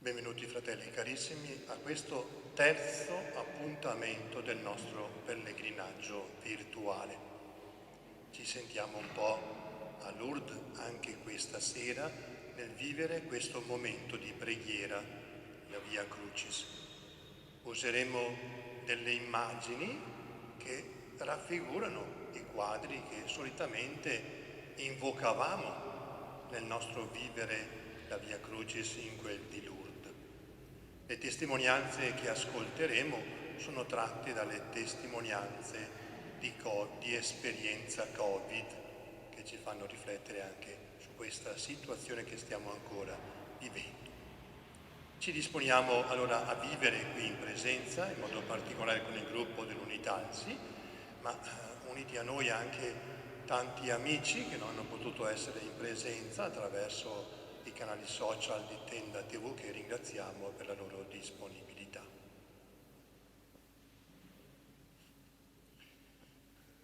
Benvenuti fratelli carissimi a questo terzo appuntamento del nostro pellegrinaggio virtuale. Ci sentiamo un po' a Lourdes anche questa sera nel vivere questo momento di preghiera, la Via Crucis. Useremo delle immagini che raffigurano i quadri che solitamente invocavamo nel nostro vivere la Via Crucis in quel di Lourdes. Le testimonianze che ascolteremo sono tratte dalle testimonianze di esperienza Covid che ci fanno riflettere anche su questa situazione che stiamo ancora vivendo. Ci disponiamo allora a vivere qui in presenza, in modo particolare con il gruppo dell'Unitalsi, ma uniti a noi anche tanti amici che non hanno potuto essere in presenza attraverso i canali social di Tenda TV, che ringraziamo per la loro disponibilità.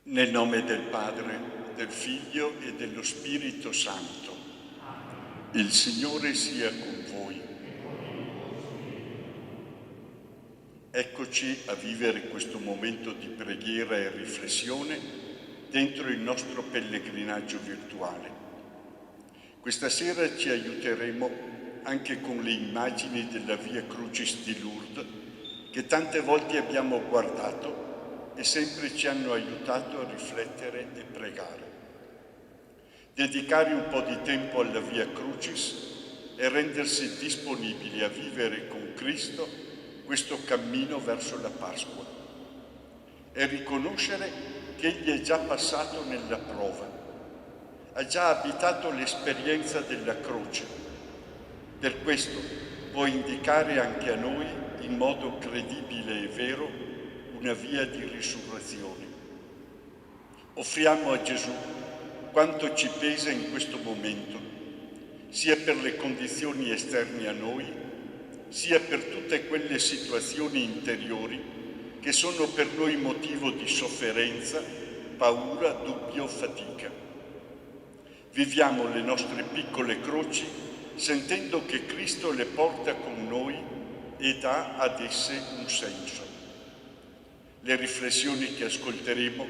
Nel nome del Padre, del Figlio e dello Spirito Santo. Il Signore sia con voi. Eccoci a vivere questo momento di preghiera e riflessione dentro il nostro pellegrinaggio virtuale. Questa sera ci aiuteremo anche con le immagini della Via Crucis di Lourdes che tante volte abbiamo guardato e sempre ci hanno aiutato a riflettere e pregare. Dedicare un po' di tempo alla Via Crucis e rendersi disponibili a vivere con Cristo questo cammino verso la Pasqua e riconoscere che Egli è già passato nella prova. Ha già abitato l'esperienza della croce. Per questo può indicare anche a noi, in modo credibile e vero, una via di risurrezione. Offriamo a Gesù quanto ci pesa in questo momento, sia per le condizioni esterne a noi, sia per tutte quelle situazioni interiori che sono per noi motivo di sofferenza, paura, dubbio, fatica. Viviamo le nostre piccole croci sentendo che Cristo le porta con noi e dà ad esse un senso. Le riflessioni che ascolteremo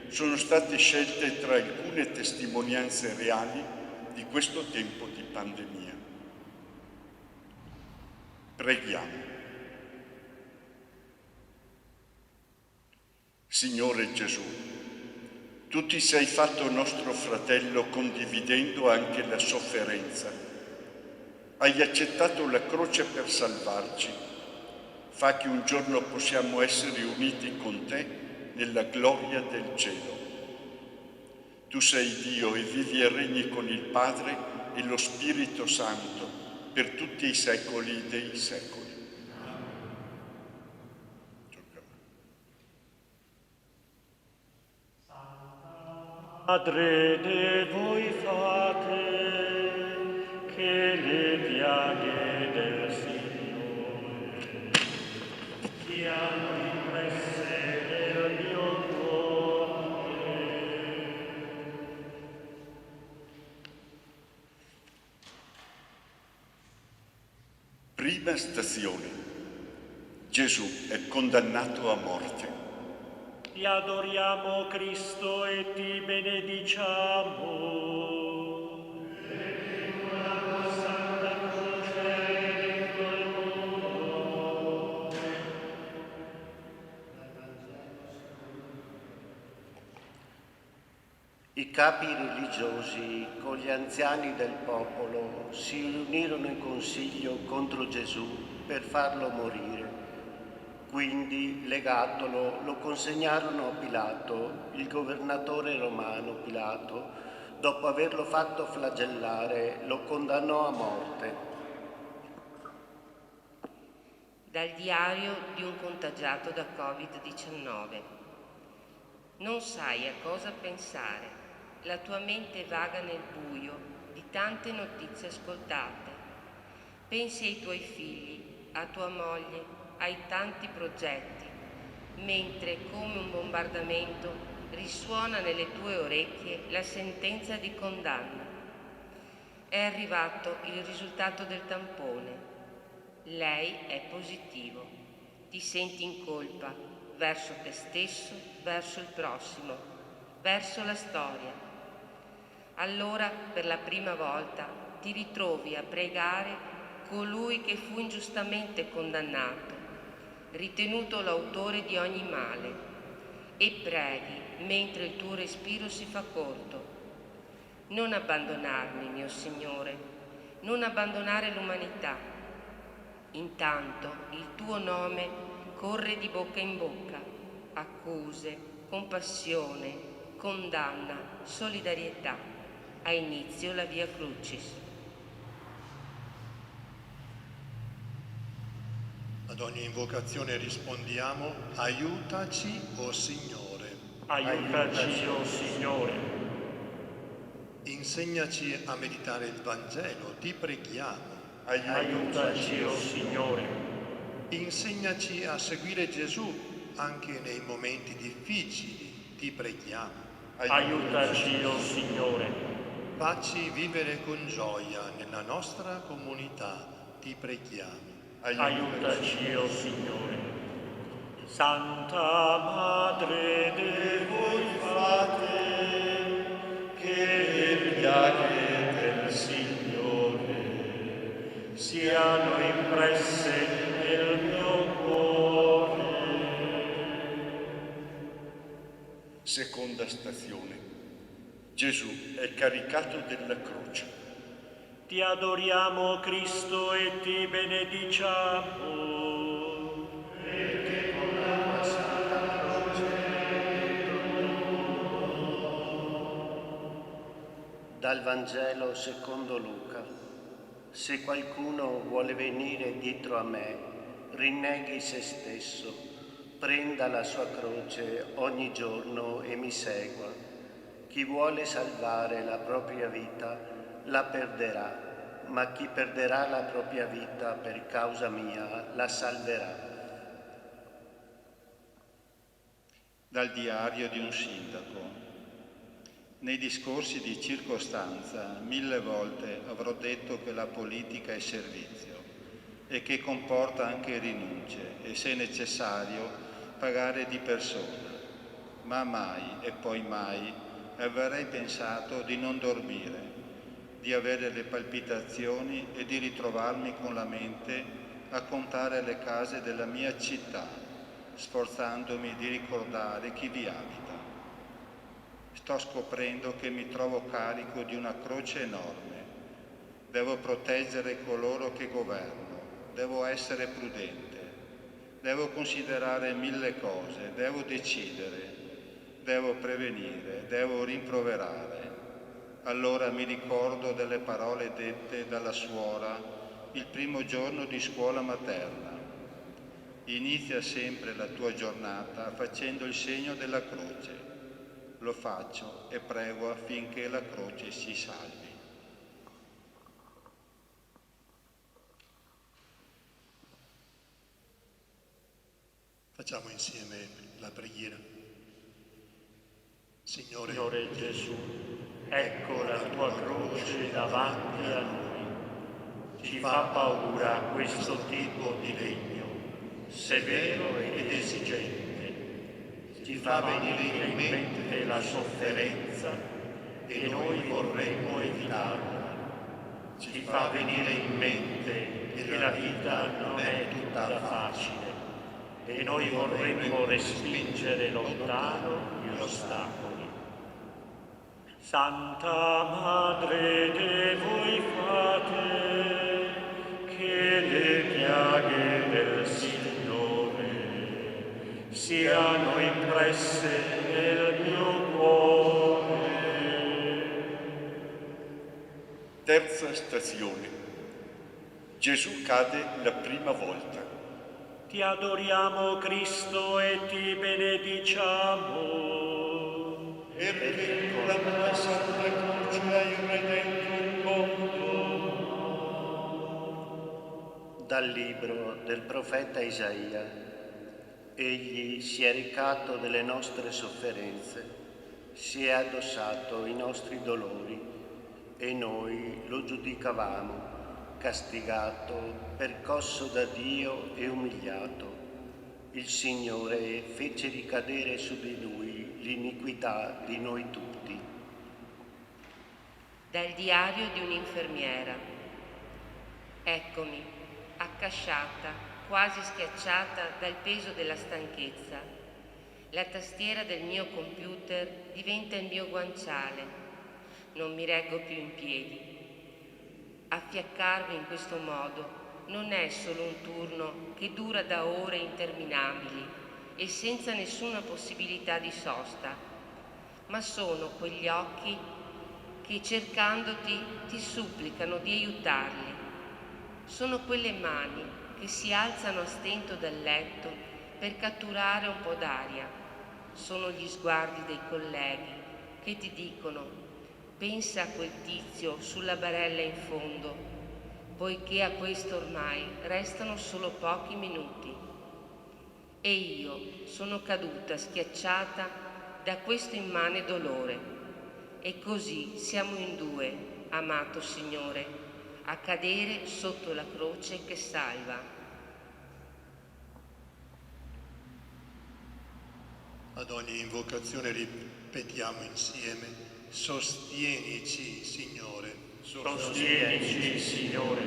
sono state scelte tra alcune testimonianze reali di questo tempo di pandemia. Preghiamo. Signore Gesù, tu ti sei fatto nostro fratello condividendo anche la sofferenza. Hai accettato la croce per salvarci. Fa che un giorno possiamo essere uniti con te nella gloria del cielo. Tu sei Dio e vivi e regni con il Padre e lo Spirito Santo per tutti i secoli dei secoli. Padre, de voi fate che le piaghe del Signore siano impresse nel mio cuore. Prima stazione. Gesù è condannato a morte. Ti adoriamo, Cristo, e ti benediciamo. I capi religiosi con gli anziani del popolo si riunirono in consiglio contro Gesù per farlo morire. Quindi, legatolo, lo consegnarono a Pilato. Il governatore romano Pilato, dopo averlo fatto flagellare, lo condannò a morte. Dal diario di un contagiato da Covid-19. Non sai a cosa pensare, la tua mente vaga nel buio di tante notizie ascoltate. Pensi ai tuoi figli, a tua moglie, ai tanti progetti, mentre come un bombardamento risuona nelle tue orecchie la sentenza di condanna. È arrivato il risultato del tampone. Lei è positivo. Ti senti in colpa verso te stesso, verso il prossimo, verso la storia. Allora, per la prima volta, ti ritrovi a pregare colui che fu ingiustamente condannato, ritenuto l'autore di ogni male, e preghi mentre il tuo respiro si fa corto. Non abbandonarmi, mio Signore, non abbandonare l'umanità. Intanto il tuo nome corre di bocca in bocca, accuse, compassione, condanna, solidarietà. Ha inizio la Via Crucis. Ad ogni invocazione rispondiamo: aiutaci, o Signore. Aiutaci, o Signore. Insegnaci a meditare il Vangelo, ti preghiamo. Aiutaci, o Signore. Insegnaci a seguire Gesù anche nei momenti difficili, ti preghiamo. Aiutaci, o Signore. Facci vivere con gioia nella nostra comunità, ti preghiamo. Aiutaci, o Signore. Santa Madre de voi fate, che le piaghe del Signore siano impresse nel mio cuore. Seconda stazione. Gesù è caricato della croce. Ti adoriamo, Cristo, e ti benediciamo. Perché con la tua santa croce. Dal Vangelo secondo Luca. Se qualcuno vuole venire dietro a me, rinneghi se stesso, prenda la sua croce ogni giorno e mi segua. Chi vuole salvare la propria vita la perderà, ma chi perderà la propria vita per causa mia la salverà. Dal diario di un sindaco. Nei discorsi di circostanza 1000 volte avrò detto che la politica è servizio e che comporta anche rinunce e, se necessario, pagare di persona. Ma mai e poi mai avrei pensato di non dormire, di avere le palpitazioni e di ritrovarmi con la mente a contare le case della mia città, sforzandomi di ricordare chi vi abita. Sto scoprendo che mi trovo carico di una croce enorme. Devo proteggere coloro che governo, devo essere prudente, devo considerare 1000 cose, devo decidere, devo prevenire, devo rimproverare. Allora mi ricordo delle parole dette dalla suora il primo giorno di scuola materna. Inizia sempre la tua giornata facendo il segno della croce. Lo faccio e prego affinché la croce si salvi. Facciamo insieme la preghiera. Signore Gesù, ecco la tua croce davanti a noi. Ci fa paura questo tipo di legno, severo ed esigente. Ci fa venire in mente la sofferenza e noi vorremmo evitarla. Ci fa venire in mente che la vita non è tutta facile e noi vorremmo respingere lontano gli ostacoli. Santa Madre de voi fate, che le piaghe del Signore siano impresse nel mio cuore. Terza stazione. Gesù cade la prima volta. Ti adoriamo, Cristo, e ti benediciamo. Perché con la tua santa croce hai redento il mondo. Dal libro del profeta Isaia. Egli si è recato delle nostre sofferenze, si è addossato i nostri dolori e noi lo giudicavamo castigato, percosso da Dio e umiliato. Il Signore fece ricadere su di lui l'iniquità di noi tutti. Dal diario di un'infermiera. Eccomi, accasciata, quasi schiacciata dal peso della stanchezza. La tastiera del mio computer diventa il mio guanciale. Non mi reggo più in piedi. Affiaccarmi in questo modo non è solo un turno che dura da ore interminabili e senza nessuna possibilità di sosta, ma sono quegli occhi che cercandoti ti supplicano di aiutarli. Sono quelle mani che si alzano a stento dal letto per catturare un po' d'aria. Sono gli sguardi dei colleghi che ti dicono: pensa a quel tizio sulla barella in fondo, poiché a questo ormai restano solo pochi minuti. E io sono caduta schiacciata da questo immane dolore. E così siamo in due, amato Signore, a cadere sotto la croce che salva. Ad ogni invocazione ripetiamo insieme: sostienici, Signore. Sostienici, Signore.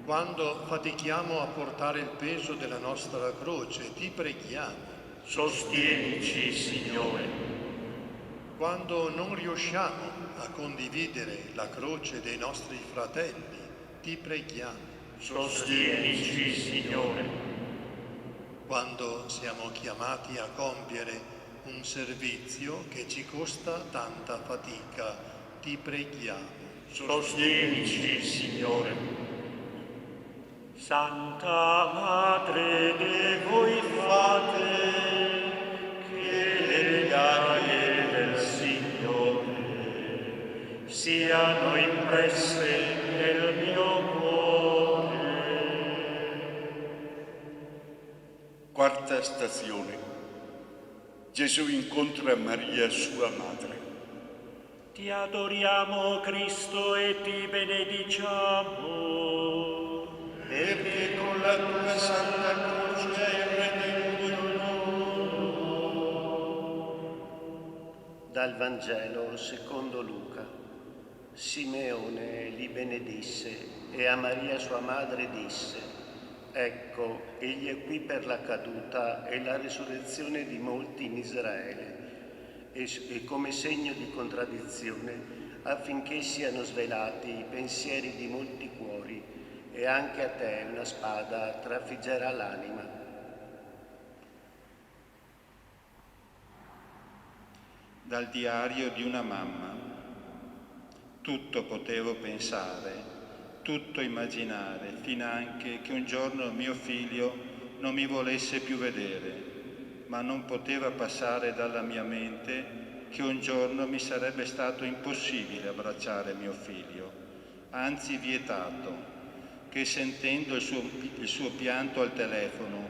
Quando fatichiamo a portare il peso della nostra croce, ti preghiamo. Sostienici, Signore. Quando non riusciamo a condividere la croce dei nostri fratelli, ti preghiamo. Sostienici, Signore. Quando siamo chiamati a compiere un servizio che ci costa tanta fatica, ti preghiamo. Sostienici, Signore. Santa Madre de voi fate, che le gioie del Signore siano impresse nel mio cuore. Quarta stazione. Gesù incontra Maria, sua madre. Ti adoriamo, Cristo, e ti benediciamo. Perché con la tua santa croce hai redento il mondo. Dal Vangelo secondo Luca. Simeone li benedisse e a Maria sua madre disse: ecco, egli è qui per la caduta e la risurrezione di molti in Israele, e come segno di contraddizione, affinché siano svelati i pensieri di molti cuori, e anche a te una spada trafiggerà l'anima. Dal diario di una mamma. Tutto potevo pensare, tutto immaginare, finanche che un giorno mio figlio non mi volesse più vedere, ma non poteva passare dalla mia mente che un giorno mi sarebbe stato impossibile abbracciare mio figlio, anzi vietato, che sentendo il suo pianto al telefono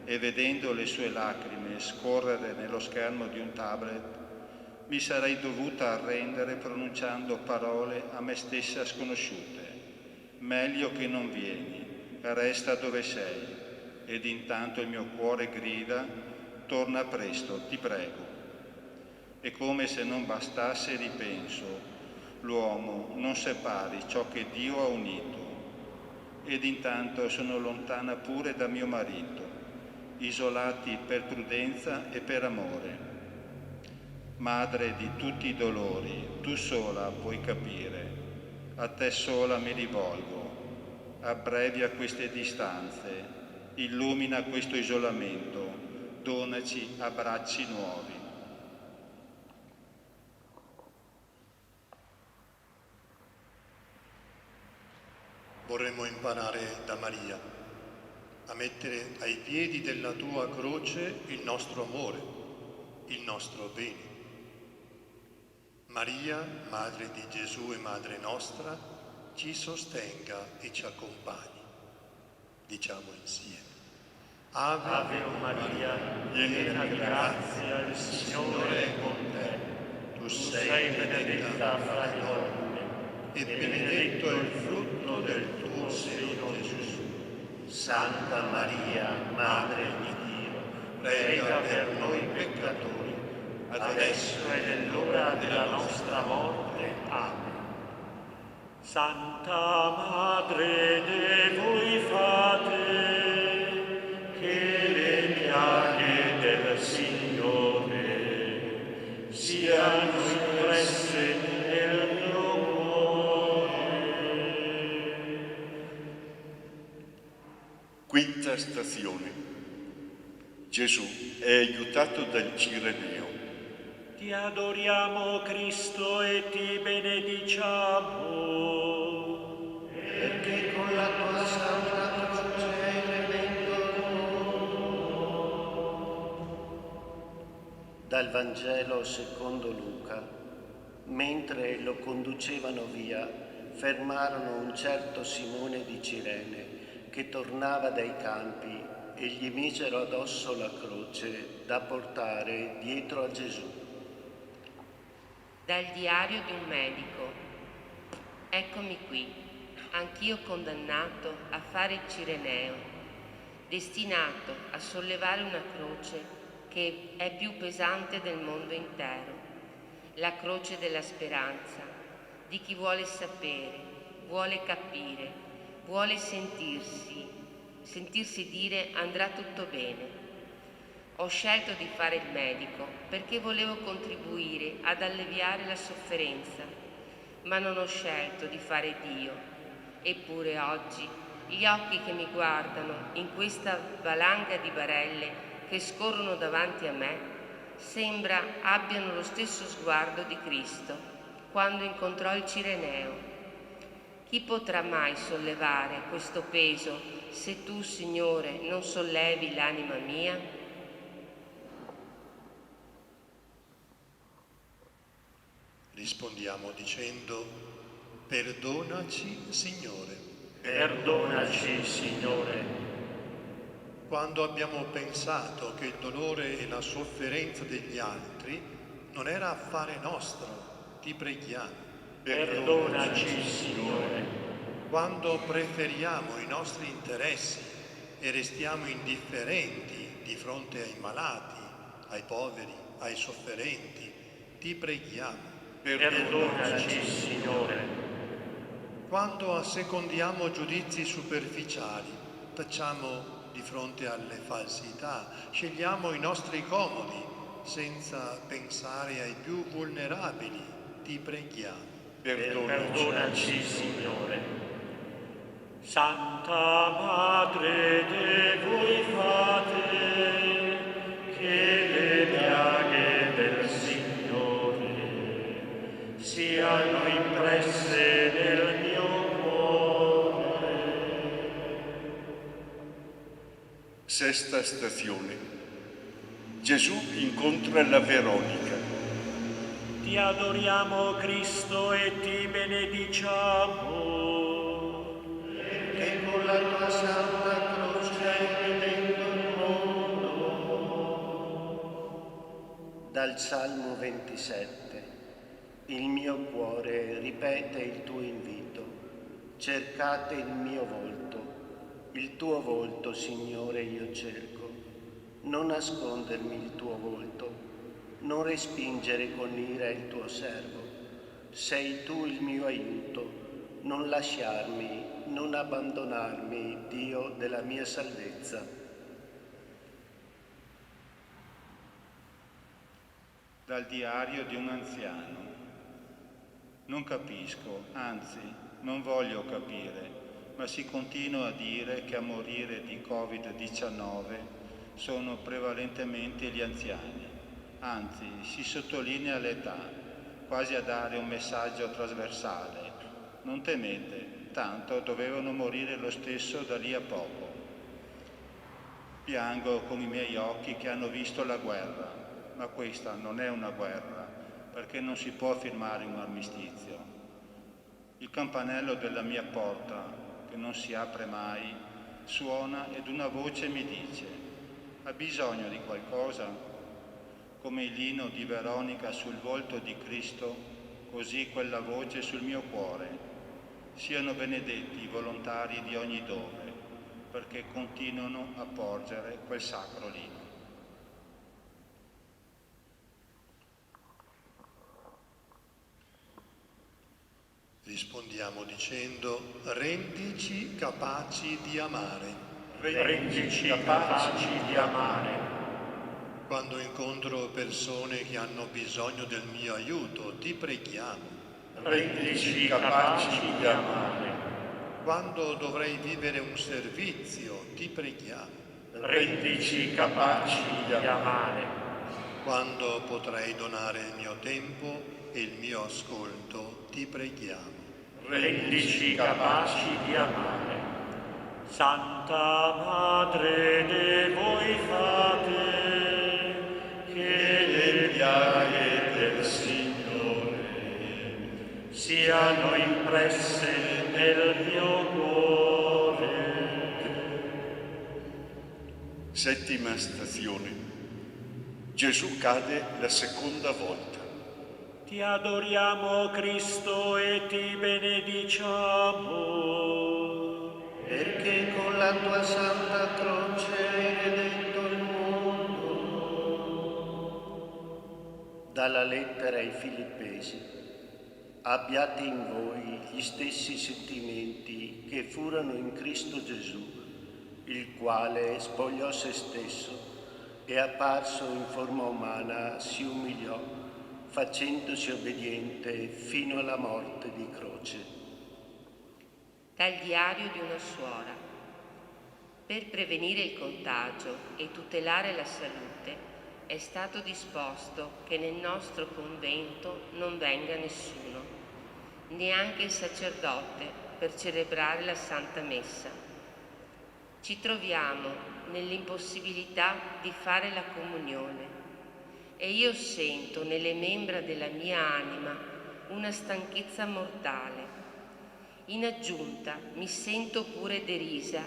e vedendo le sue lacrime scorrere nello schermo di un tablet, mi sarei dovuta arrendere pronunciando parole a me stessa sconosciute. Meglio che non vieni, resta dove sei, ed intanto il mio cuore grida: torna presto, ti prego. E come se non bastasse ripenso: l'uomo non separi ciò che Dio ha unito. Ed intanto sono lontana pure da mio marito, isolati per prudenza e per amore. Madre di tutti i dolori, tu sola puoi capire, a te sola mi rivolgo. Abbrevia queste distanze, illumina questo isolamento, donaci abbracci nuovi. Vorremmo imparare da Maria a mettere ai piedi della tua croce il nostro amore, il nostro bene. Maria, Madre di Gesù e Madre nostra, ci sostenga e ci accompagni. Diciamo insieme: Ave Maria, piena di grazia, il Signore è con te. Tu sei benedetta fra le donne e benedetto è il frutto del tuo seno, Gesù. Santa Maria, Madre di Dio, Prega per noi peccatori, adesso è nell'ora della nostra morte. Amen. Santa Madre de voi fate, che le piaghe del Signore siano impresse nel mio cuore. Quinta stazione. Gesù è aiutato dal Cireneo. Ti adoriamo, Cristo, e ti benediciamo. perché con la tua santa croce hai redento il mondo. Dal Vangelo secondo Luca. Mentre lo conducevano via, fermarono un certo Simone di Cirene che tornava dai campi e gli misero addosso la croce da portare dietro a Gesù. Dal diario di un medico. Eccomi qui, anch'io condannato a fare il Cireneo, destinato a sollevare una croce che è più pesante del mondo intero, la croce della speranza, di chi vuole sapere, vuole capire, vuole sentirsi dire andrà tutto bene. Ho scelto di fare il medico perché volevo contribuire ad alleviare la sofferenza, ma non ho scelto di fare Dio. Eppure oggi gli occhi che mi guardano in questa valanga di barelle che scorrono davanti a me sembra abbiano lo stesso sguardo di Cristo quando incontrò il Cireneo. Chi potrà mai sollevare questo peso se tu, Signore, non sollevi l'anima mia? Rispondiamo dicendo: perdonaci, Signore. Perdonaci, Signore. Quando abbiamo pensato che il dolore e la sofferenza degli altri non era affare nostro, ti preghiamo. Perdonaci, Signore. Quando preferiamo i nostri interessi e restiamo indifferenti di fronte ai malati, ai poveri, ai sofferenti, ti preghiamo. Perdonaci, Signore. Quando assecondiamo giudizi superficiali, tacciamo di fronte alle falsità, scegliamo i nostri comodi senza pensare ai più vulnerabili, ti preghiamo. Perdonaci, Signore. Santa Madre de voi fate, che le piaghe del Signore siano impresse nel mio cuore. Sesta stazione. Gesù incontra la Veronica. Ti adoriamo, Cristo, e ti benediciamo. Che con la tua santa croce hai redento il mondo. Dal Salmo 27. Il mio cuore ripete il tuo invito. Cercate il mio volto. Il tuo volto, Signore, io cerco. Non nascondermi il tuo volto. Non respingere con ira il tuo servo. Sei tu il mio aiuto. Non lasciarmi, non abbandonarmi, Dio della mia salvezza. Dal diario di un anziano. Non capisco, anzi, non voglio capire, ma si continua a dire che a morire di Covid-19 sono prevalentemente gli anziani. Anzi, si sottolinea l'età, quasi a dare un messaggio trasversale. Non temete, tanto dovevano morire lo stesso da lì a poco. Piango con i miei occhi che hanno visto la guerra, ma questa non è una guerra, perché non si può firmare un armistizio. Il campanello della mia porta, che non si apre mai, suona ed una voce mi dice: ha bisogno di qualcosa? Come il lino di Veronica sul volto di Cristo, così quella voce sul mio cuore. Siano benedetti i volontari di ogni dove, perché continuano a porgere quel sacro lino. Rispondiamo dicendo: rendici capaci di amare. Rendici capaci di amare. Quando incontro persone che hanno bisogno del mio aiuto, ti preghiamo. Rendici capaci di amare. Quando dovrei vivere un servizio, ti preghiamo. Rendici capaci di amare. Quando potrei donare il mio tempo e il mio ascolto, ti preghiamo. Rendici capaci di amare. Santa Madre de voi fate, che le piaghe del Signore siano impresse nel mio cuore. Settima stazione. Gesù cade la seconda volta. Ti adoriamo, Cristo, e ti benediciamo. Perché con la tua santa croce hai redento il mondo. Dalla lettera ai Filippesi. Abbiate in voi gli stessi sentimenti che furono in Cristo Gesù, il quale spogliò se stesso e apparso in forma umana si umiliò, facendosi obbediente fino alla morte di croce. Dal diario di una suora. Per prevenire il contagio e tutelare la salute è stato disposto che nel nostro convento non venga nessuno, neanche il sacerdote, per celebrare la Santa Messa. Ci troviamo nell'impossibilità di fare la comunione e io sento nelle membra della mia anima una stanchezza mortale. In aggiunta mi sento pure derisa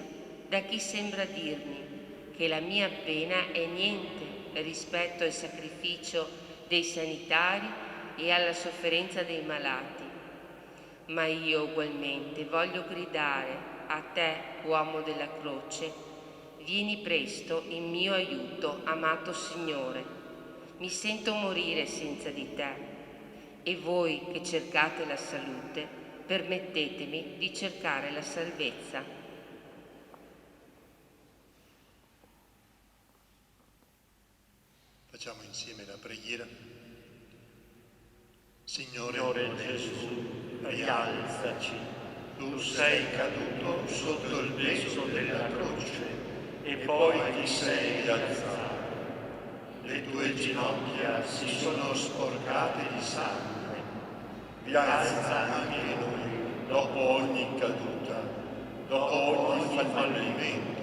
da chi sembra dirmi che la mia pena è niente rispetto al sacrificio dei sanitari e alla sofferenza dei malati. Ma io ugualmente voglio gridare a te, uomo della croce, vieni presto in mio aiuto, amato Signore. Mi sento morire senza di te e voi che cercate la salute, permettetemi di cercare la salvezza. Facciamo insieme la preghiera. Signore Gesù, rialzaci. tu sei caduto sotto il peso della croce e poi ti sei rialzato. Le tue ginocchia si sono sporcate di sangue. Rialza anche noi dopo ogni caduta, dopo ogni fallimento.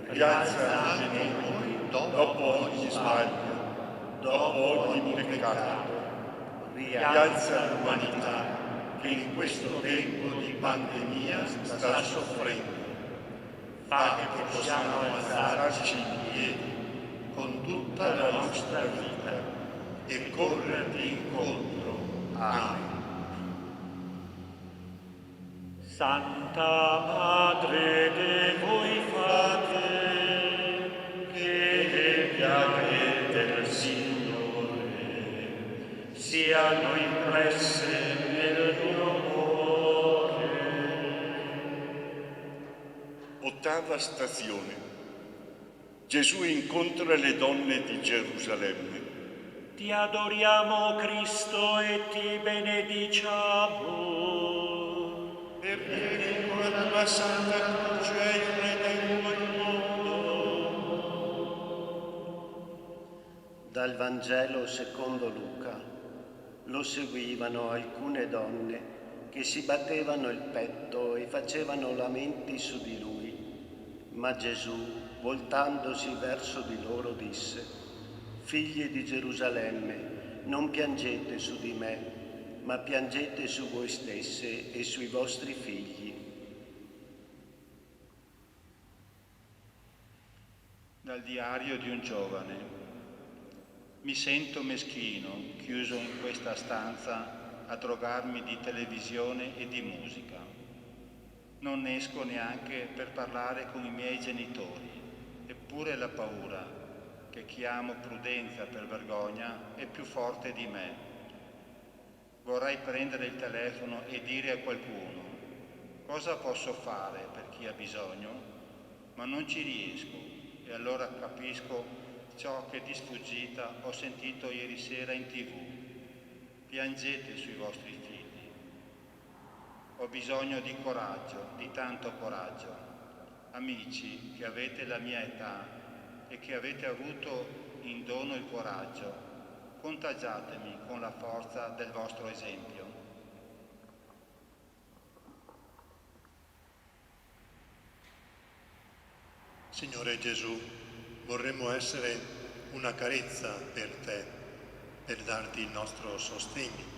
Rialza anche noi dopo ogni sbaglio, dopo ogni peccato. Rialza l'umanità che in questo tempo di pandemia sta soffrendo. Fa che possiamo alzarci in piedi con tutta la nostra vita e correrti incontro. Amen. Santa Madre de voi fate, che le piaghe del Signore siano impresse nel mio cuore. Ottava stazione. Gesù incontra le donne di Gerusalemme. Ti adoriamo, Cristo, e ti benediciamo. Perché con la tua santa croce hai redento il mondo. Dal Vangelo secondo Luca. Lo seguivano alcune donne che si battevano il petto e facevano lamenti su di lui. Ma Gesù, voltandosi verso di loro, disse: Figli di Gerusalemme, non piangete su di me, ma piangete su voi stesse e sui vostri figli. Dal diario di un giovane. Mi sento meschino, chiuso in questa stanza, a drogarmi di televisione e di musica. Non esco neanche per parlare con i miei genitori, eppure la paura, che chiamo prudenza per vergogna, è più forte di me. Vorrei prendere il telefono e dire a qualcuno cosa posso fare per chi ha bisogno, ma non ci riesco e allora capisco ciò che di sfuggita ho sentito ieri sera in TV. Piangete sui vostri figli. Ho bisogno di coraggio, di tanto coraggio. Amici che avete la mia età e che avete avuto in dono il coraggio, contagiatemi con la forza del vostro esempio. Signore Gesù, vorremmo essere una carezza per te, per darti il nostro sostegno.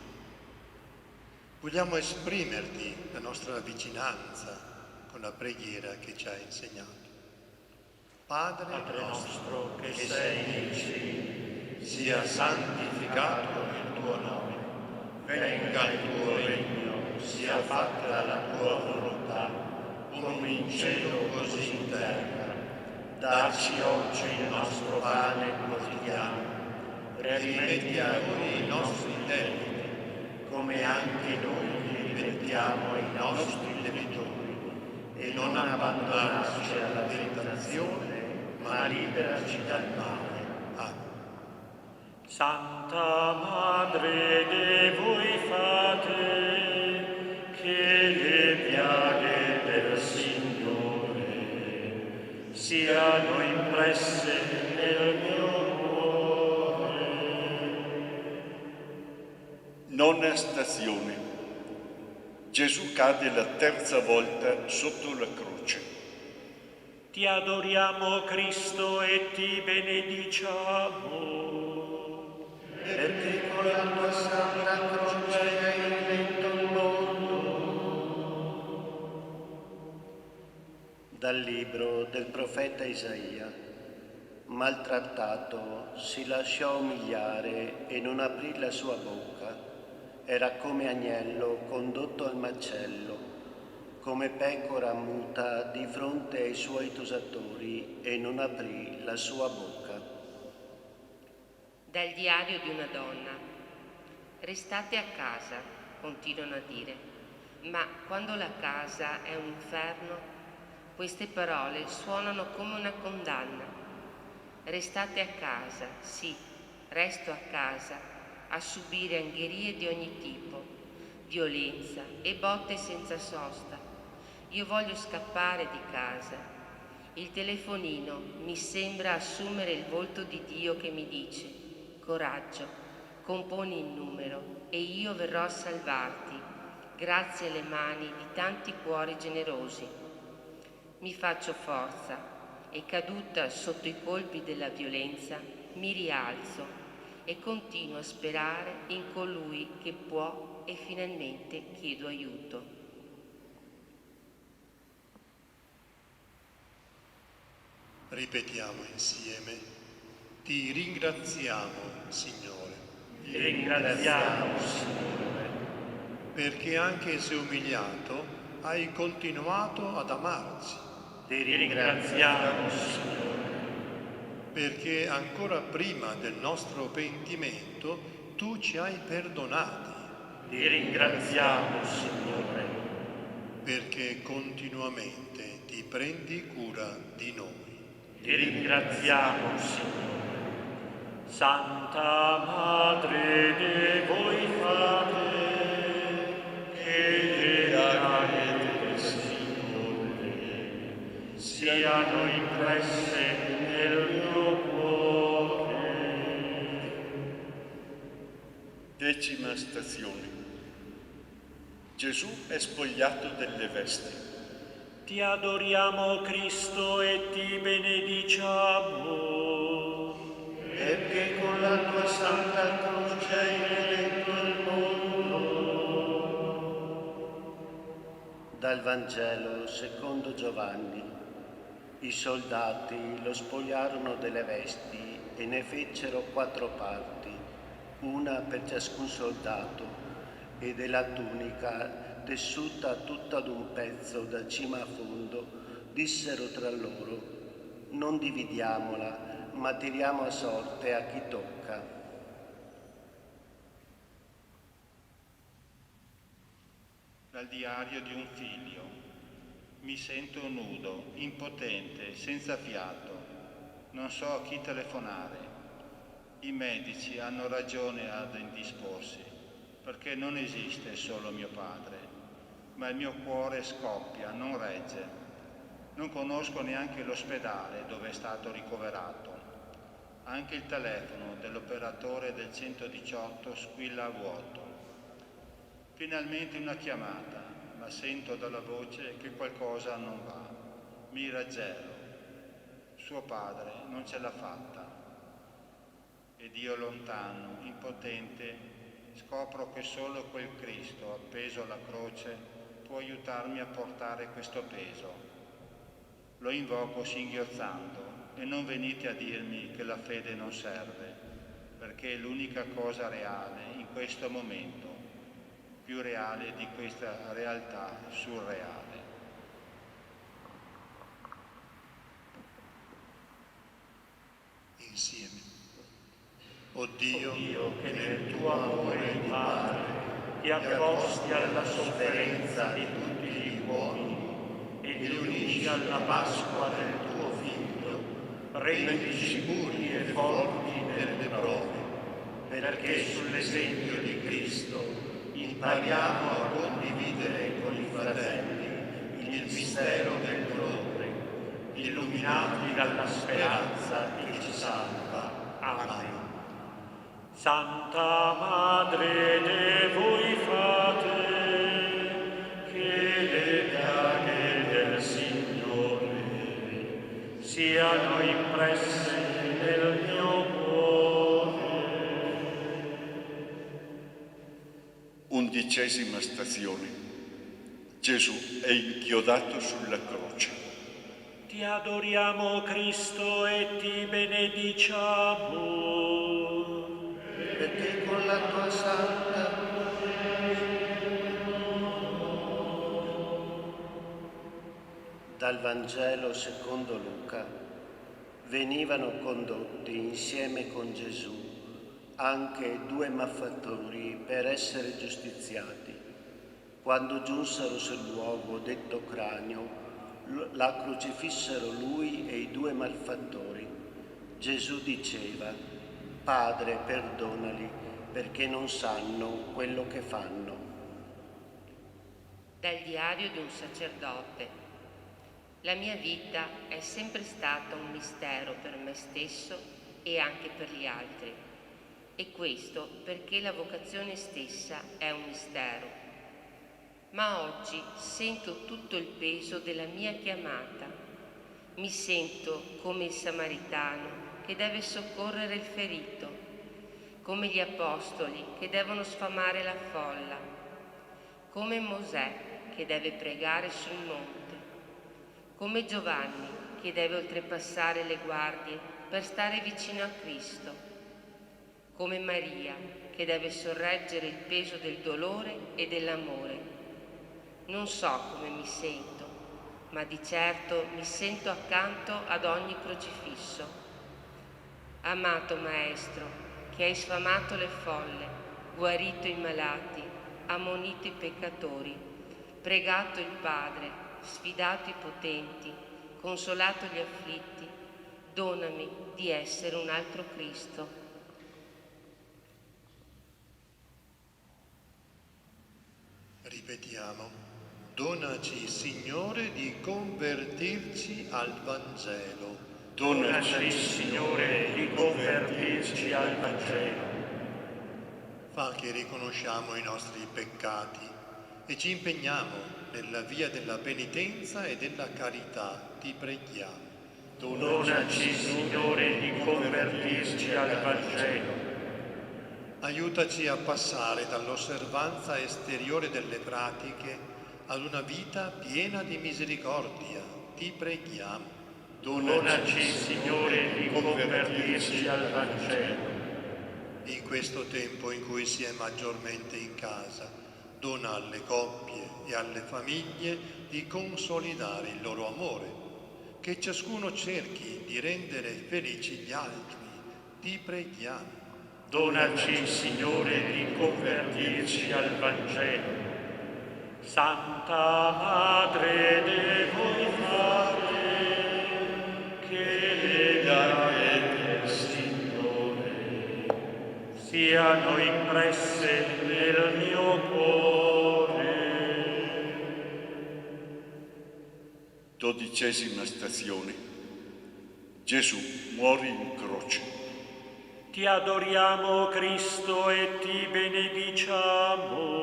Vogliamo esprimerti la nostra vicinanza con la preghiera che ci hai insegnato. Padre nostro che sei nei cieli, sia santificato il tuo nome. Venga il tuo regno, sia fatta la tua volontà, come in cielo così in terra. Dacci oggi il nostro pane quotidiano. Rimetti a noi i nostri debiti, come anche noi rimettiamo ai nostri debitori. E non abbandonarci alla tentazione, ma liberaci dal male. Amen. Santa Madre de voi fate, che le piaghe del Signore siano impresse nel mio cuore. Nona stazione. Gesù cade la terza volta sotto la croce. Ti adoriamo, Cristo, e ti benediciamo. Perché con la tua santa croce hai redento il mondo. Dal libro del profeta Isaia. Maltrattato, si lasciò umiliare e non aprì la sua bocca. Era come agnello condotto al macello, come pecora muta di fronte ai suoi tosatori e non aprì la sua bocca. Dal diario di una donna. Restate a casa, continuano a dire, ma quando la casa è un inferno, queste parole suonano come una condanna. Restate a casa, sì, resto a casa, a subire angherie di ogni tipo, violenza e botte senza sosta. Io voglio scappare di casa. Il telefonino mi sembra assumere il volto di Dio che mi dice: coraggio, componi il numero e io verrò a salvarti, grazie alle mani di tanti cuori generosi. Mi faccio forza e, caduta sotto i colpi della violenza, mi rialzo e continuo a sperare in colui che può e finalmente chiedo aiuto. Ripetiamo insieme: ti ringraziamo, Signore. Ti ringraziamo, Signore. Perché anche se umiliato hai continuato ad amarci. Ti ringraziamo, Signore. Perché ancora prima del nostro pentimento tu ci hai perdonati. Ti ringraziamo, Signore. Perché continuamente ti prendi cura di noi. Ti ringraziamo, Signore. Santa Madre de voi fate, che le piaghe del Signore siano impresse nel mio cuore. Decima stazione. Gesù è spogliato delle vesti. Ti adoriamo, Cristo, e ti benediciamo. Perché con la tua santa croce hai redento il mondo. Dal Vangelo secondo Giovanni. I soldati lo spogliarono delle vesti e ne fecero 4 parti, una per ciascun soldato, e della tunica tessuta tutta d'un pezzo da cima a fondo, dissero tra loro: non dividiamola, ma tiriamo a sorte a chi tocca. Dal diario di un figlio. Mi sento nudo, impotente, senza fiato. Non so a chi telefonare. I medici hanno ragione ad indisporsi, perché non esiste solo mio padre, ma il mio cuore scoppia, non regge. Non conosco neanche l'ospedale dove è stato ricoverato. Anche il telefono dell'operatore del 118 squilla a vuoto. Finalmente una chiamata, ma sento dalla voce che qualcosa non va. Mi raggelo. Suo padre non ce l'ha fatta. Ed io lontano, impotente, scopro che solo quel Cristo appeso alla croce può aiutarmi a portare questo peso. Lo invoco singhiozzando e non venite a dirmi che la fede non serve, perché è l'unica cosa reale in questo momento, più reale di questa realtà surreale. Insieme. O Dio, che nel tuo amore di Padre ti accosti alla sofferenza di tutti gli uomini e li unisci alla Pasqua del tuo Figlio, rendi sicuri e forti nelle prove, perché sull'esempio di Cristo impariamo a condividere con i fratelli il mistero del dolore, illuminati dalla speranza che ci salva. Amen. Santa Madre de voi fate, che le piaghe del Signore siano impresse nel mio cuore. 11ª stazione. Gesù è inchiodato sulla croce. Ti adoriamo, Cristo, e ti benediciamo. Perché con la tua santa dal Vangelo secondo Luca venivano condotti insieme con Gesù anche 2 malfattori per essere giustiziati. Quando giunsero sul luogo detto Cranio, la crocifissero lui e i 2 malfattori. Gesù diceva: Padre, perdonali, perché non sanno quello che fanno. Dal diario di un sacerdote. La mia vita è sempre stata un mistero per me stesso e anche per gli altri. E questo perché la vocazione stessa è un mistero. Ma oggi sento tutto il peso della mia chiamata. Mi sento come il samaritano che deve soccorrere il ferito, come gli apostoli che devono sfamare la folla, come Mosè che deve pregare sul monte, come Giovanni che deve oltrepassare le guardie per stare vicino a Cristo, come Maria che deve sorreggere il peso del dolore e dell'amore. Non so come mi sento, ma di certo mi sento accanto ad ogni crocifisso. Amato Maestro, che hai sfamato le folle, guarito i malati, ammonito i peccatori, pregato il Padre, sfidato i potenti, consolato gli afflitti, donami di essere un altro Cristo. Ripetiamo: donaci, Signore, di convertirci al Vangelo. Donaci, Signore, di convertirci al Vangelo. Fa che riconosciamo i nostri peccati e ci impegniamo nella via della penitenza e della carità. Ti preghiamo. Donaci, Signore, di convertirci al Vangelo. Aiutaci a passare dall'osservanza esteriore delle pratiche ad una vita piena di misericordia. Ti preghiamo. Donaci, Signore, di convertirci al Vangelo. In questo tempo in cui si è maggiormente in casa, Dona alle coppie e alle famiglie di consolidare il loro amore, che ciascuno cerchi di rendere felici gli altri. Ti preghiamo. Donaci, Signore, di convertirci al Vangelo. Santa Madre de voi fate, che le gare del Signore siano impresse nel mio cuore. 12ª stazione. Gesù muore in croce. Ti adoriamo, Cristo, e ti benediciamo.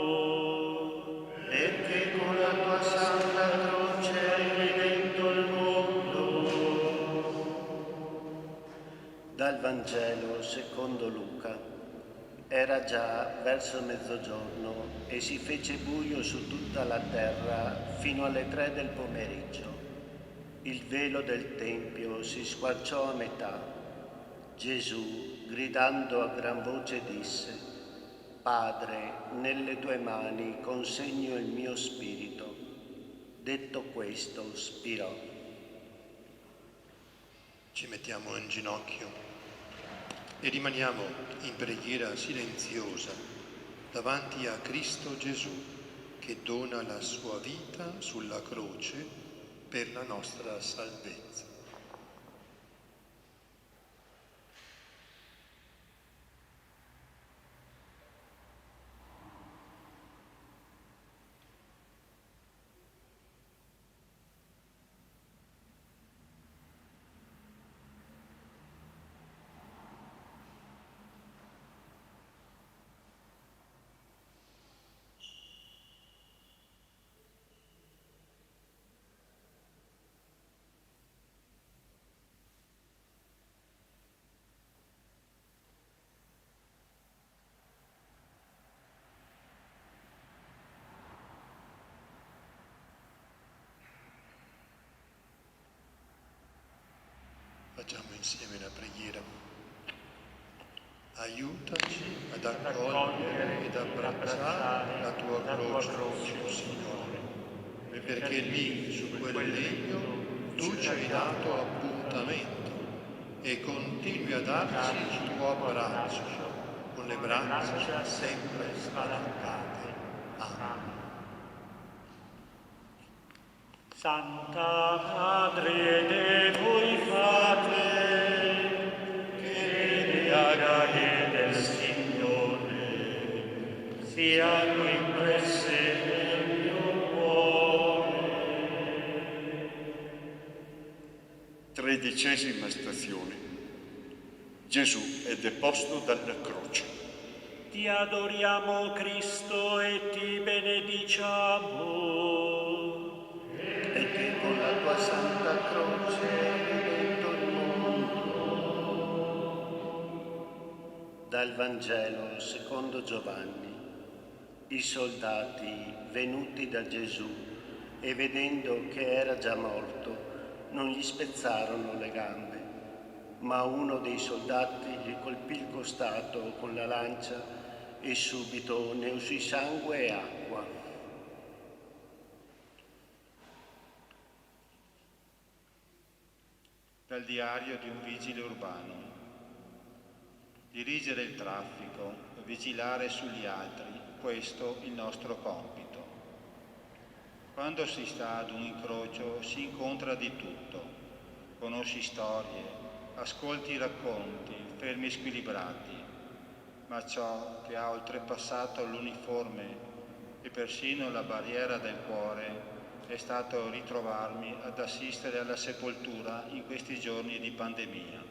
Perché con la tua santa croce hai redento il mondo. Dal Vangelo secondo Luca. Era già verso mezzogiorno e si fece buio su tutta la terra fino alle 3 del pomeriggio. Il velo del Tempio si squarciò a metà. Gesù, gridando a gran voce, disse: Padre, nelle tue mani consegno il mio spirito. Detto questo, spirò. Ci mettiamo in ginocchio e rimaniamo in preghiera silenziosa davanti a Cristo Gesù, che dona la sua vita sulla croce per la nostra salvezza. Facciamo insieme la preghiera. Aiutaci ad accogliere ed abbracciare la tua croce, Signore, perché lì, su quel legno, tu ci hai dato appuntamento e continui a darci il tuo abbraccio, con le braccia sempre spalancate. Amen. Santa Madre de voi fate, che le gare del Signore siano impresse nel mio cuore. 13ª stazione. Gesù è deposto dalla croce. Ti adoriamo, Cristo, e ti benediciamo. Perché con la tua santa croce hai redento il mondo. Dal Vangelo secondo Giovanni. I soldati, venuti da Gesù e vedendo che era già morto, non gli spezzarono le gambe, ma uno dei soldati gli colpì il costato con la lancia e subito ne uscì sangue e acqua. Dal diario di un vigile urbano. Dirigere il traffico, vigilare sugli altri, questo il nostro compito. Quando si sta ad un incrocio si incontra di tutto. Conosci storie, ascolti racconti, fermi squilibrati, ma ciò che ha oltrepassato l'uniforme e persino la barriera del cuore è stato ritrovarmi ad assistere alla sepoltura in questi giorni di pandemia.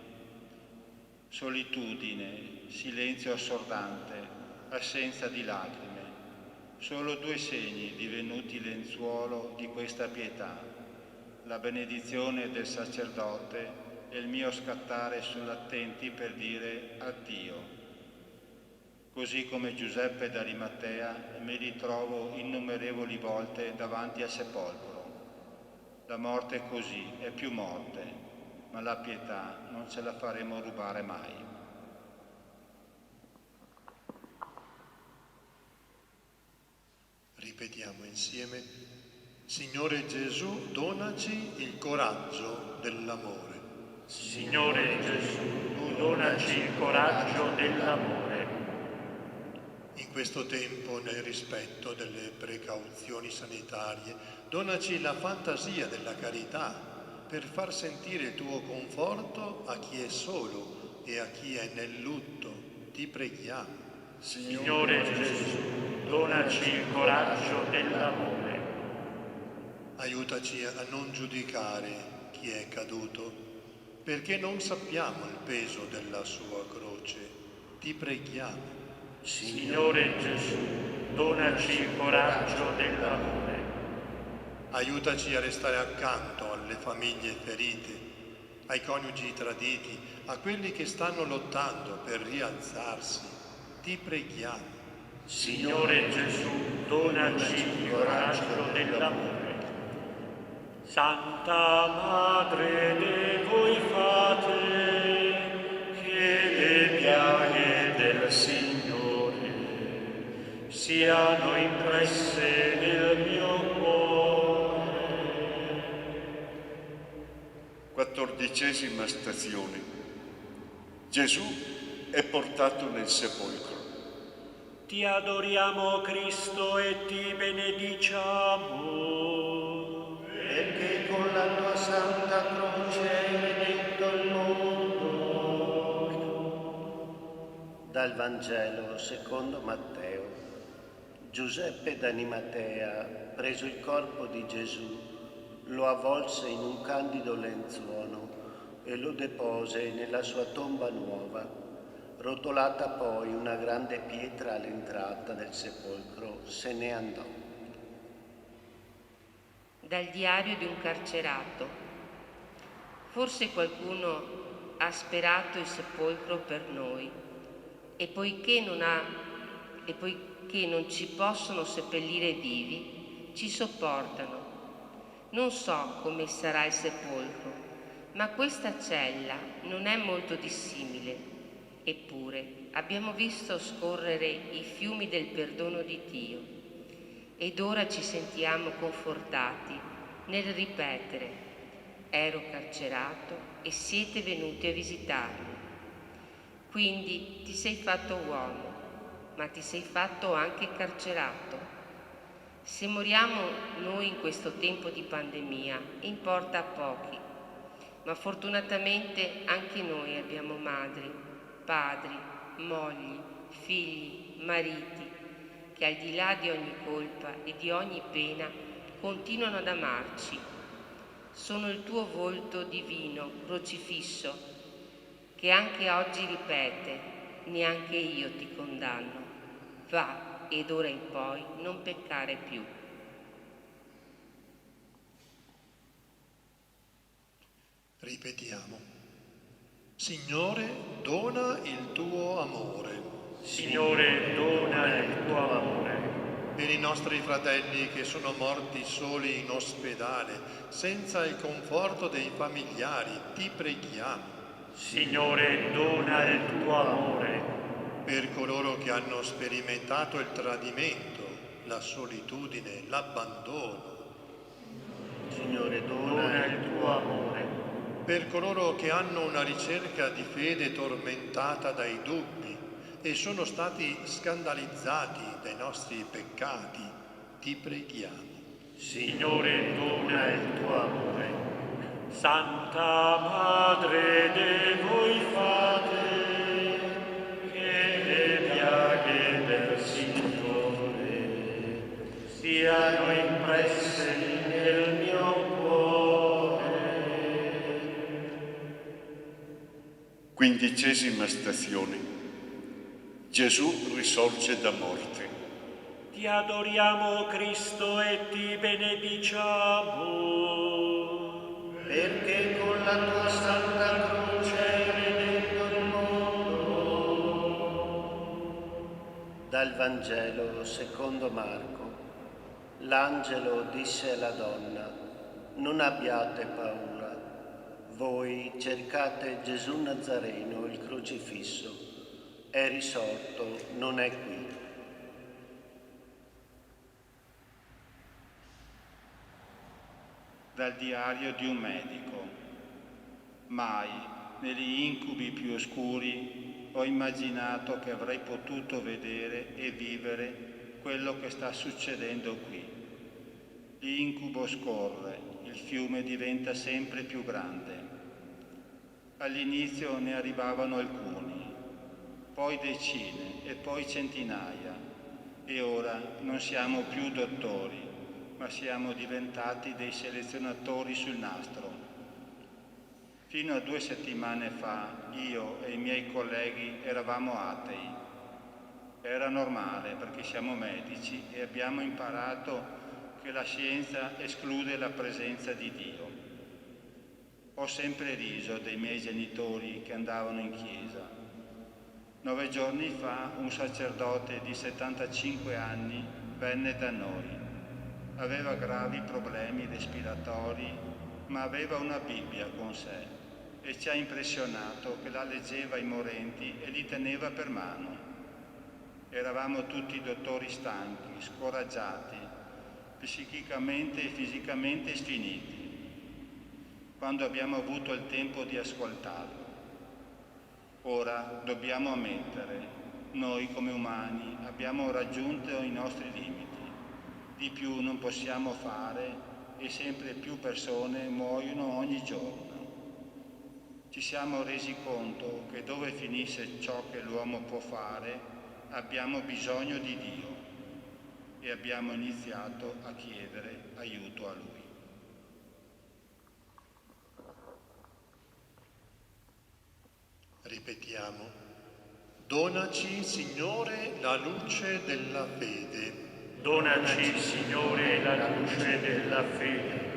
Solitudine, silenzio assordante, assenza di lacrime, solo 2 segni divenuti lenzuolo di questa pietà, la benedizione del sacerdote e il mio scattare sull'attenti per dire addio. Così come Giuseppe d'Arimatea mi ritrovo innumerevoli volte davanti al sepolcro. La morte è così, è più morte, ma la pietà non ce la faremo rubare mai. Ripetiamo insieme: Signore Gesù, donaci il coraggio dell'amore. Signore Gesù, donaci il coraggio dell'amore. In questo tempo, nel rispetto delle precauzioni sanitarie, donaci la fantasia della carità per far sentire il tuo conforto a chi è solo e a chi è nel lutto. Ti preghiamo. Signore Gesù, donaci il coraggio dell'amore. Aiutaci a non giudicare chi è caduto, perché non sappiamo il peso della sua croce. Ti preghiamo. Signore Gesù, donaci il coraggio dell'amore. Aiutaci a restare accanto alle famiglie ferite, ai coniugi traditi, a quelli che stanno lottando per rialzarsi. Ti preghiamo. Signore Gesù, donaci il coraggio dell'amore. Santa Madre de voi fate, che le piaghe del Signore siano impresse nel mio cuore. 14ª stazione. Gesù è portato nel sepolcro. Ti adoriamo, Cristo, e ti benediciamo. Perché con la tua santa croce hai redento il mondo. Dal Vangelo secondo Matteo. Giuseppe d'Animatea, preso il corpo di Gesù, lo avvolse in un candido lenzuolo e lo depose nella sua tomba nuova. Rotolata poi una grande pietra all'entrata del sepolcro, se ne andò. Dal diario di un carcerato. Forse qualcuno ha sperato il sepolcro per noi e poiché non ci possono seppellire vivi, ci sopportano. Non so come sarà il sepolcro, ma questa cella non è molto dissimile. Eppure abbiamo visto scorrere i fiumi del perdono di Dio ed ora ci sentiamo confortati nel ripetere: ero carcerato e siete venuti a visitarmi. Quindi ti sei fatto uomo, ma ti sei fatto anche carcerato. Se moriamo noi in questo tempo di pandemia, importa a pochi, ma fortunatamente anche noi abbiamo madri, padri, mogli, figli, mariti, che al di là di ogni colpa e di ogni pena continuano ad amarci. Sono il tuo volto divino, crocifisso, che anche oggi ripete: neanche io ti condanno. Va, ed ora in poi non peccare più. Ripetiamo. Signore, dona il tuo amore. Signore, dona il tuo amore. Per i nostri fratelli che sono morti soli in ospedale, senza il conforto dei familiari, ti preghiamo. Signore, dona il tuo amore. Per coloro che hanno sperimentato il tradimento, la solitudine, l'abbandono. Signore, Dona il tuo amore. Per coloro che hanno una ricerca di fede tormentata dai dubbi e sono stati scandalizzati dai nostri peccati, ti preghiamo. Signore, dona il tuo amore. Santa Madre de voi fate, che le piaghe del Signore siano impresse nel mio cuore. 15ª stazione. Gesù risorge da morte. Ti adoriamo, Cristo, e ti benediciamo. perché con la tua santa croce hai redento il mondo. Dal Vangelo secondo Marco. L'angelo disse alla donna: non abbiate paura, voi cercate Gesù Nazareno, il crocifisso. È risorto, non è qui. Dal diario di un medico. Mai, negli incubi più oscuri, ho immaginato che avrei potuto vedere e vivere quello che sta succedendo qui. L'incubo scorre, il fiume diventa sempre più grande. All'inizio ne arrivavano alcuni, poi decine e poi centinaia, e ora non siamo più dottori, ma siamo diventati dei selezionatori sul nastro. Fino a 2 settimane fa io e i miei colleghi eravamo atei. Era normale perché siamo medici e abbiamo imparato che la scienza esclude la presenza di Dio. Ho sempre riso dei miei genitori che andavano in chiesa. 9 giorni fa un sacerdote di 75 anni venne da noi. Aveva gravi problemi respiratori, ma aveva una Bibbia con sé e ci ha impressionato che la leggeva ai morenti e li teneva per mano. Eravamo tutti dottori stanchi, scoraggiati, psichicamente e fisicamente sfiniti, quando abbiamo avuto il tempo di ascoltarlo. Ora dobbiamo ammettere, noi come umani abbiamo raggiunto i nostri limiti. Di più non possiamo fare e sempre più persone muoiono ogni giorno. Ci siamo resi conto che dove finisce ciò che l'uomo può fare, abbiamo bisogno di Dio e abbiamo iniziato a chiedere aiuto a Lui. Ripetiamo. Donaci, Signore, la luce della fede. Donaci, Signore, la luce della fede.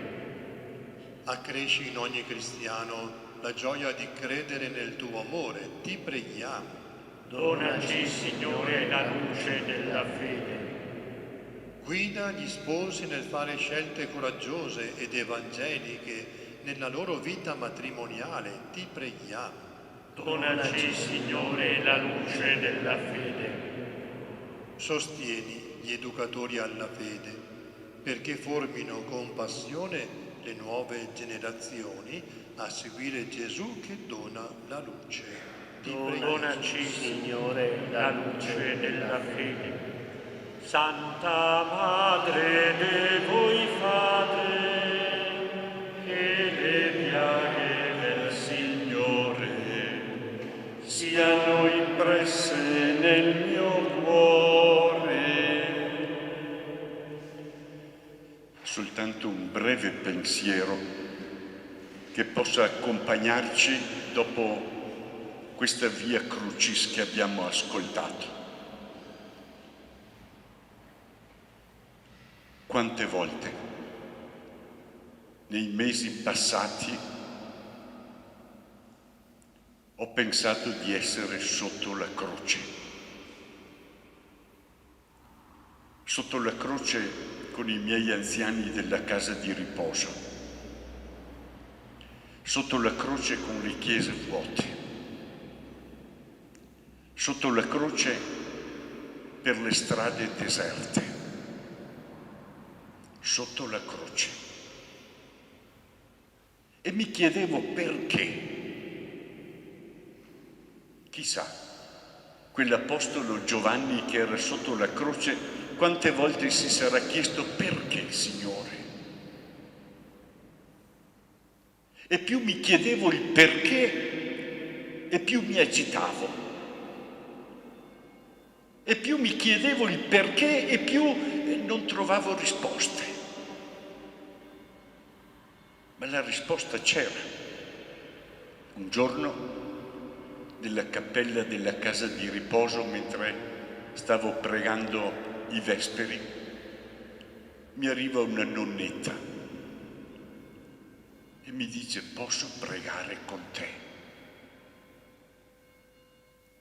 Accresci in ogni cristiano la gioia di credere nel tuo amore, ti preghiamo. Donaci, Signore, la luce della fede. Guida gli sposi nel fare scelte coraggiose ed evangeliche nella loro vita matrimoniale, ti preghiamo. Donaci, Signore, la luce della fede. Sostieni gli educatori alla fede, perché formino con passione le nuove generazioni a seguire Gesù che dona la luce. Donaci, Signore, la luce della fede. Santa Madre de voi fate, e le piaghe del Signore siano impresse nel mio cuore. Soltanto un breve pensiero che possa accompagnarci dopo questa via crucis che abbiamo ascoltato. Quante volte nei mesi passati ho pensato di essere sotto la croce con i miei anziani della casa di riposo, sotto la croce con le chiese vuote, sotto la croce per le strade deserte, sotto la croce. E mi chiedevo perché. Chissà, quell'apostolo Giovanni che era sotto la croce, quante volte si sarà chiesto perché, Signore? E più mi chiedevo il perché, e più mi agitavo. E più mi chiedevo il perché, e più non trovavo risposte. Ma la risposta c'era. Un giorno, nella cappella della casa di riposo, mentre stavo pregando i vesperi, mi arriva una nonnetta e mi dice: posso pregare con te?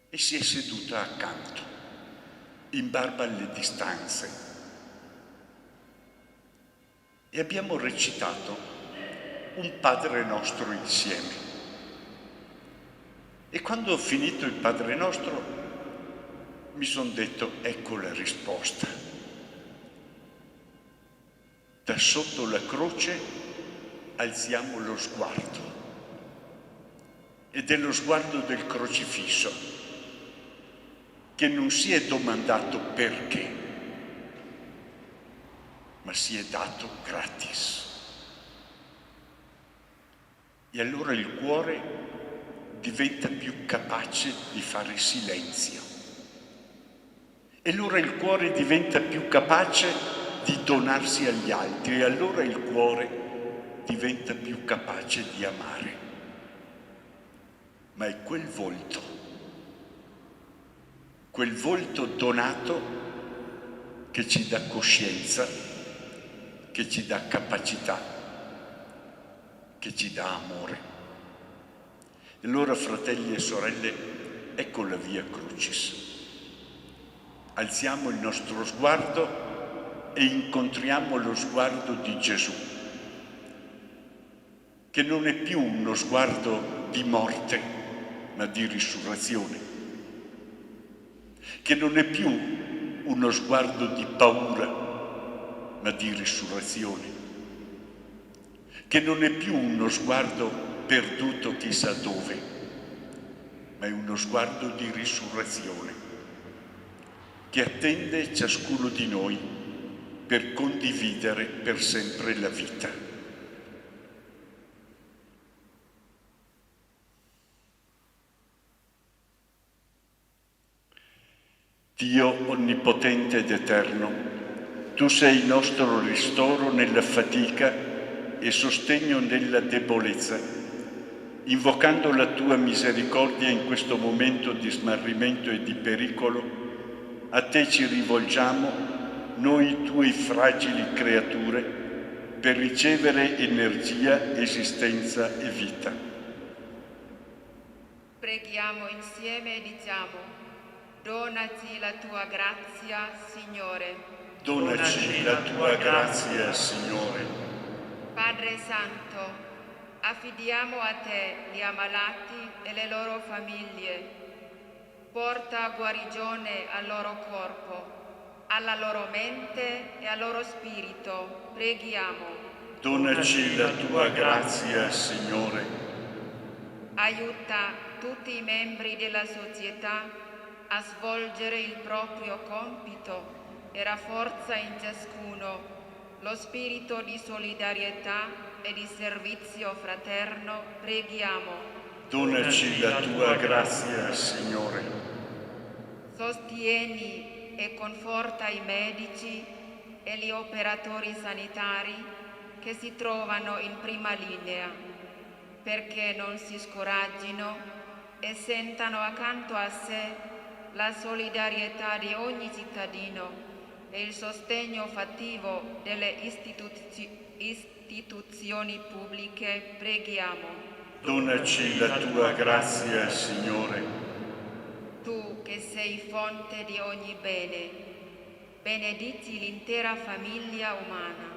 E si è seduta accanto, in barba alle distanze, e abbiamo recitato un Padre Nostro insieme. E quando ho finito il Padre Nostro mi sono detto: ecco la risposta. Da sotto la croce alziamo lo sguardo. Ed è lo sguardo del crocifisso, che non si è domandato perché, ma si è dato gratis. E allora il cuore diventa più capace di fare silenzio. E allora il cuore diventa più capace di donarsi agli altri. E allora il cuore diventa più capace di amare. Ma è quel volto donato che ci dà coscienza, che ci dà capacità, che ci dà amore. E allora, fratelli e sorelle, ecco la via Crucis. Alziamo il nostro sguardo e incontriamo lo sguardo di Gesù, che non è più uno sguardo di morte, ma di risurrezione, che non è più uno sguardo di paura, ma di risurrezione, che non è più uno sguardo perduto chissà dove, ma è uno sguardo di risurrezione, che attende ciascuno di noi per condividere per sempre la vita. Dio onnipotente ed eterno, tu sei il nostro ristoro nella fatica e sostegno nella debolezza. Invocando la tua misericordia in questo momento di smarrimento e di pericolo, a te ci rivolgiamo, noi tue fragili creature, per ricevere energia, esistenza e vita. Preghiamo insieme e diciamo: donaci la tua grazia, Signore. Donaci la tua grazia, Signore. Padre Santo, affidiamo a te gli ammalati e le loro famiglie. Porta guarigione al loro corpo, alla loro mente e al loro spirito. Preghiamo. Donaci la tua grazia, Signore. Aiuta tutti i membri della società a svolgere il proprio compito e rafforza in ciascuno lo spirito di solidarietà e di servizio fraterno. Preghiamo. Donaci la tua grazia, Signore. Sostieni e conforta i medici e gli operatori sanitari che si trovano in prima linea, perché non si scoraggino e sentano accanto a sé la solidarietà di ogni cittadino e il sostegno fattivo delle istituzioni pubbliche. Preghiamo. Donaci la tua grazia, Signore. Tu che sei fonte di ogni bene, benedici l'intera famiglia umana.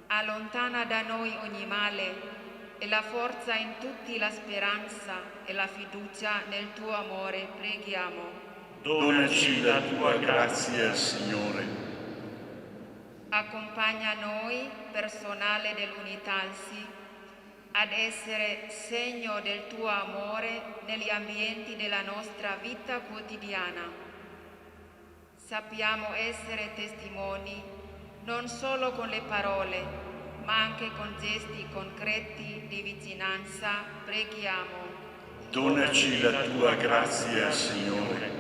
Allontana da noi ogni male e la forza in tutti la speranza e la fiducia nel tuo amore. Preghiamo. Donaci la tua grazia, Signore. Accompagna noi, personale dell'Unitalsi, ad essere segno del tuo amore negli ambienti della nostra vita quotidiana. Sappiamo essere testimoni non solo con le parole, ma anche con gesti concreti di vicinanza. Preghiamo. Donaci la tua grazia, Signore.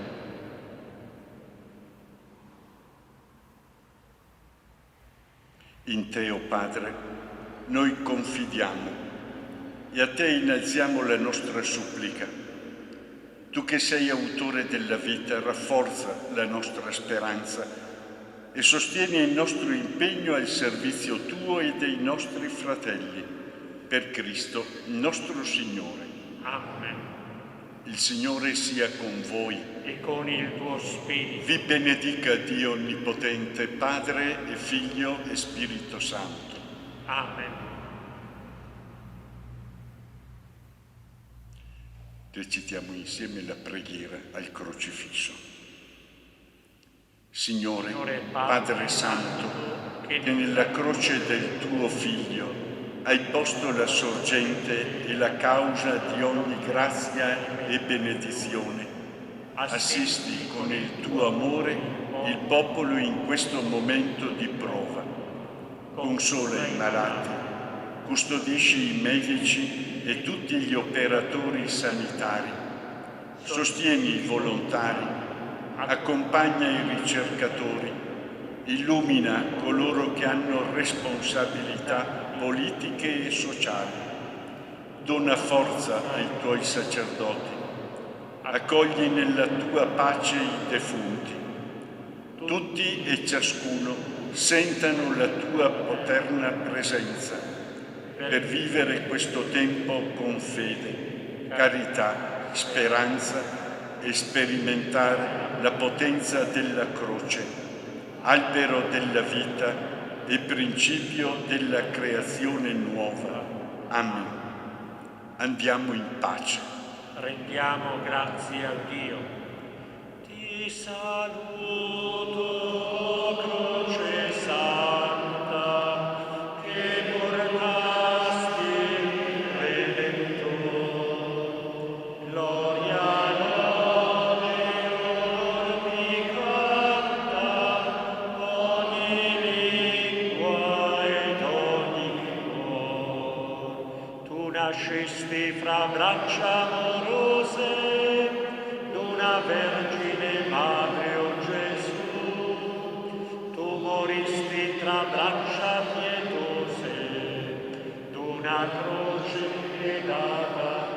In te, o Padre, noi confidiamo e a te innalziamo la nostra supplica. Tu che sei autore della vita, rafforza la nostra speranza e sostieni il nostro impegno al servizio tuo e dei nostri fratelli, per Cristo nostro Signore. Amen. Il Signore sia con voi. E con il tuo spirito. Vi benedica Dio Onnipotente, Padre e Figlio e Spirito Santo. Amen. Recitiamo insieme la preghiera al crocifisso. Signore, Padre Santo, che nella croce del tuo Figlio hai posto la sorgente e la causa di ogni grazia e benedizione. Assisti con il tuo amore il popolo in questo momento di prova. Consola i malati, custodisci i medici e tutti gli operatori sanitari. Sostieni i volontari, accompagna i ricercatori, illumina coloro che hanno responsabilità politiche e sociali. Dona forza ai tuoi sacerdoti. Accogli nella tua pace i defunti. Tutti e ciascuno sentano la tua paterna presenza per vivere questo tempo con fede, carità, speranza e sperimentare la potenza della croce, albero della vita e principio della creazione nuova. Amen. Andiamo in pace. Rendiamo grazie a Dio. Ti saluto, croce santa, che portasti il Redentore. Gloria, lode, onor ti canta, ogni lingua ed ogni cuore. Tu nascesti fra braccia amorose d'una Vergine Madre, o Gesù. Tu moristi tra braccia pietose d'una croce piegata